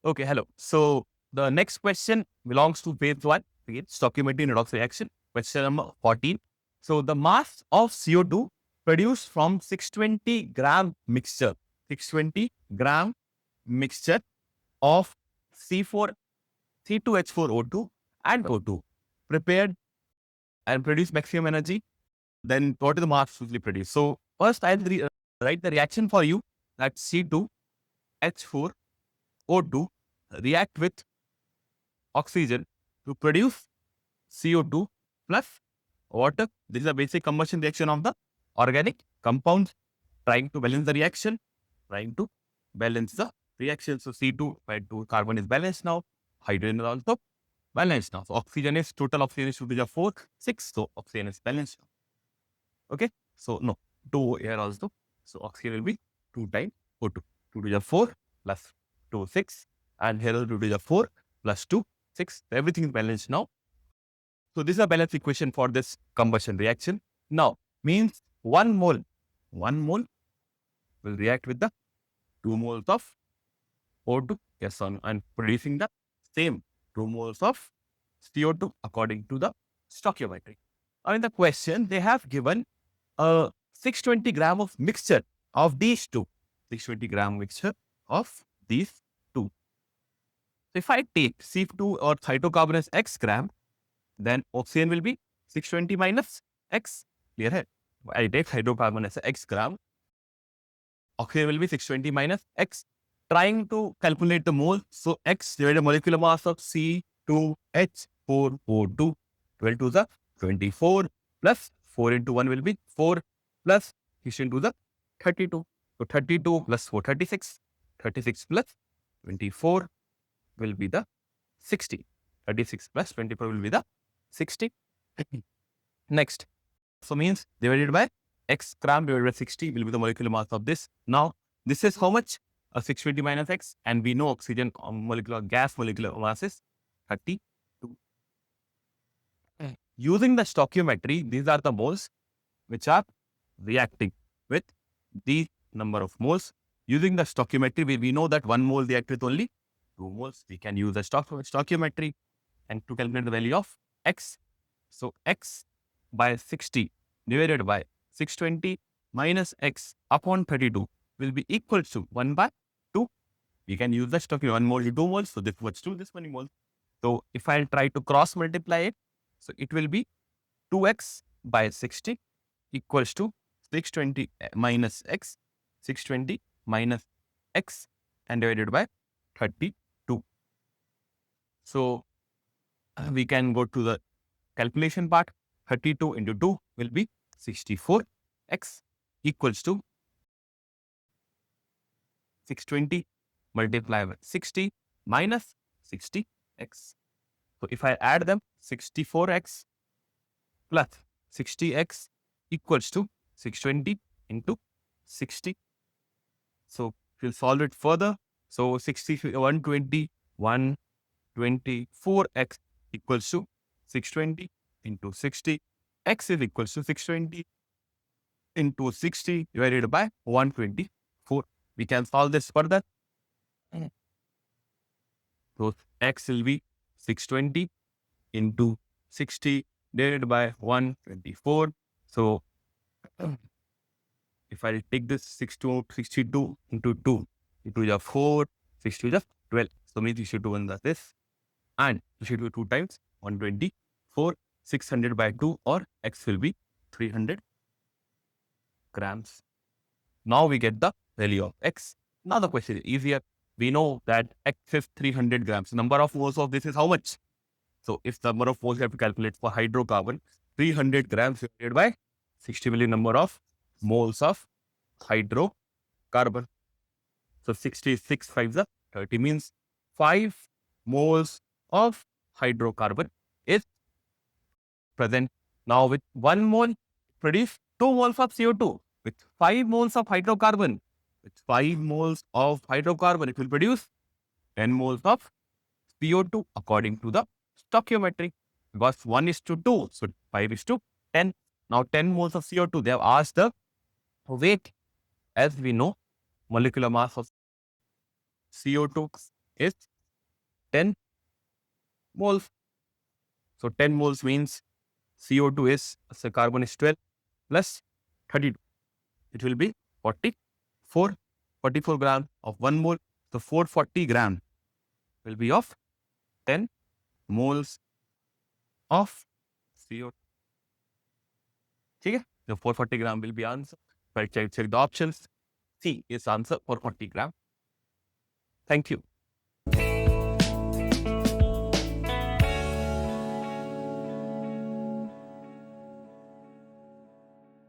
Okay, hello. So the next question belongs to phase 1. Again, stoichiometry redox reaction. Question number 14. So the mass of CO2 produced from 620 gram mixture, 620 gram mixture of C4, C2H4O2 and O2 prepared and produce maximum energy. Then what is the mass usually produced? So first I'll write the reaction for you, that C2H4O2 react with oxygen to produce CO2 plus water. This is a basic combustion reaction of the organic compounds, trying to balance the reaction, So C2 by 2 carbon is balanced now. Hydrogen is also balanced now. So total oxygen is 2 to the 4, 6. So oxygen is balanced now. Okay. So no, 2 here also. So oxygen will be 2 times O2. 2 to the 4 plus 2, 6. And here 2 to the 4 plus 2, 6. Everything is balanced now. So this is a balanced equation for this combustion reaction. Now, means 1 mole will react with the 2 moles of O2, yes, and producing the same 2 moles of CO2 according to the stoichiometry. Now in the question, they have given a 620 gram of mixture of these two. 620 gram mixture of these two. So if I take C2 or hydrocarbon as X gram, then oxygen will be 620 minus X. Clear hai? I take hydrocarbon as X gram. Oxygen will be 620 minus X. Trying to calculate the mole. So X divided molecular mass of C2H4O2. 12 to the 24 plus 4 into 1 will be 4 plus 6 into the 32. So 32 plus 4, 36. 36 plus 24 will be the 60. 36 plus 24 will be the 60. Next. So means divided by X gram divided by 60 will be the molecular mass of this. Now, this is how much? 620 minus X, and we know oxygen gas molecular mass is 32. Using the stoichiometry, these are the moles which are reacting with the number of moles. Using the stoichiometry, we know that 1 mole react with only 2 moles. We can use the stoichiometry and to calculate the value of X. So X by 60 divided by 620 minus X upon 32 will be equal to 1 by 2. We can use the stoichiometry. 1 mole is 2 moles. So this was 2, this many moles. So if I try to cross multiply it, so it will be 2X by 60 equals to 620 minus X, 620 minus X and divided by 32. So we can go to the calculation part. 32 into 2 will be 64X equals to 620 multiplied by 60 minus 60X. So if I add them, 64X plus 60X equals to 620 into 60. So we'll solve it further. So 124X equals to 620 into 60. X is equals to 620 into 60 divided by 124. We can solve this further. So X will be 620 into 60 divided by 124. So if I take this 62 into 2 into the 4, 6 to the 12. So means you should do this. And you should do 2 times 124, 600 by 2, or X will be 300 grams. Now we get the value of X. Now the question is easier. We know that X is 300 grams. Number of moles of this is how much? So if the number of moles you have to calculate for hydrocarbon, 300 grams divided by 60 million number of moles of hydrocarbon. So 66 5 is 30, means 5 moles of hydrocarbon is present. Now with 1 mole, produce 2 moles of CO2. With 5 moles of hydrocarbon, it will produce 10 moles of CO2 according to the stoichiometry. Because 1 is to 2, so 5 is to 10. Now 10 moles of CO2, they have asked the weight. As we know, molecular mass of CO2 is 10 moles. So 10 moles means CO2 is, so carbon is 12 plus 32. It will be 44 gram of 1 mole. So 440 gram will be of 10 moles of CO2. Okay? So 440 gram will be answer. Right, check the options. C is answer for 40 gram. Thank you.